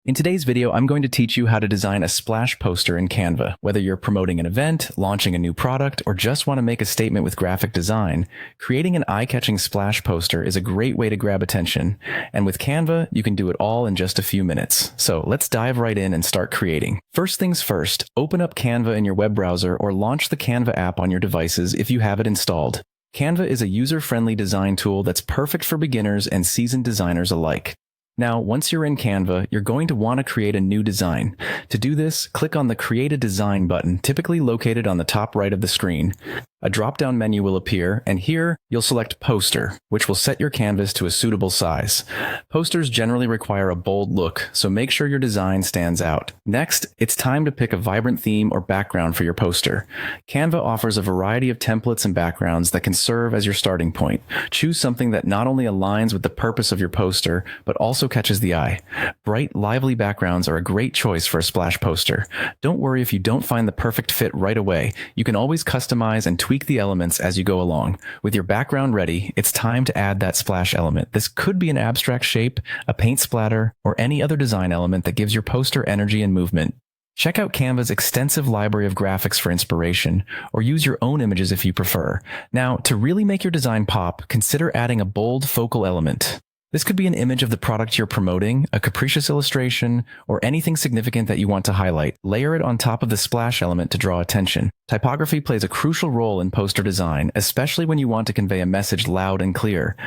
In today's video, I'm going to teach you how to design a splash poster in Canva. Whether you're promoting an event, launching a new product, or just want to make a statement with graphic design, creating an eye-catching splash poster is a great way to grab attention. And with Canva, you can do it all in just a few minutes. So let's dive right in and start creating. First things first, open up Canva in your web browser or launch the Canva app on your devices if you have it installed. Canva is a user-friendly design tool that's perfect for beginners and seasoned designers alike. Now, once you're in Canva, you're going to want to create a new design. To do this, click on the Create a Design button, typically located on the top right of the screen. A drop-down menu will appear, and here you'll select Poster, which will set your canvas to a suitable size. Posters generally require a bold look, so make sure your design stands out. Next, it's time to pick a vibrant theme or background for your poster. Canva offers a variety of templates and backgrounds that can serve as your starting point. Choose something that not only aligns with the purpose of your poster, but also catches the eye. Bright, lively backgrounds are a great choice for a splash poster. Don't worry if you don't find the perfect fit right away. You can always customize and tweak the elements as you go along. With your background ready, it's time to add that splash element. This could be an abstract shape, a paint splatter, or any other design element that gives your poster energy and movement. Check out Canva's extensive library of graphics for inspiration, or use your own images if you prefer. Now, to really make your design pop, consider adding a bold focal element. This could be an image of the product you're promoting, a capricious illustration, or anything significant that you want to highlight. Layer it on top of the splash element to draw attention. Typography plays a crucial role in poster design, especially when you want to convey a message loud and clear.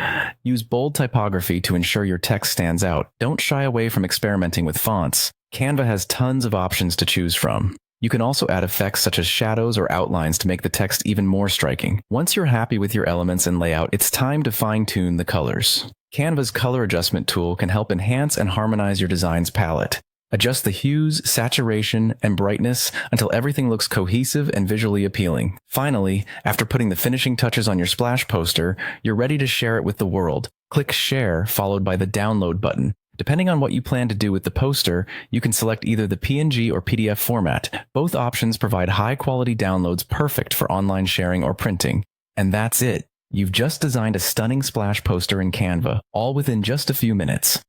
Use bold typography to ensure your text stands out. Don't shy away from experimenting with fonts. Canva has tons of options to choose from. You can also add effects such as shadows or outlines to make the text even more striking. Once you're happy with your elements and layout, it's time to fine-tune the colors. Canva's color adjustment tool can help enhance and harmonize your design's palette. Adjust the hues, saturation, and brightness until everything looks cohesive and visually appealing. Finally, after putting the finishing touches on your splash poster, you're ready to share it with the world. Click Share, followed by the Download button. Depending on what you plan to do with the poster, you can select either the PNG or PDF format. Both options provide high-quality downloads perfect for online sharing or printing. And that's it. You've just designed a stunning splash poster in Canva, all within just a few minutes.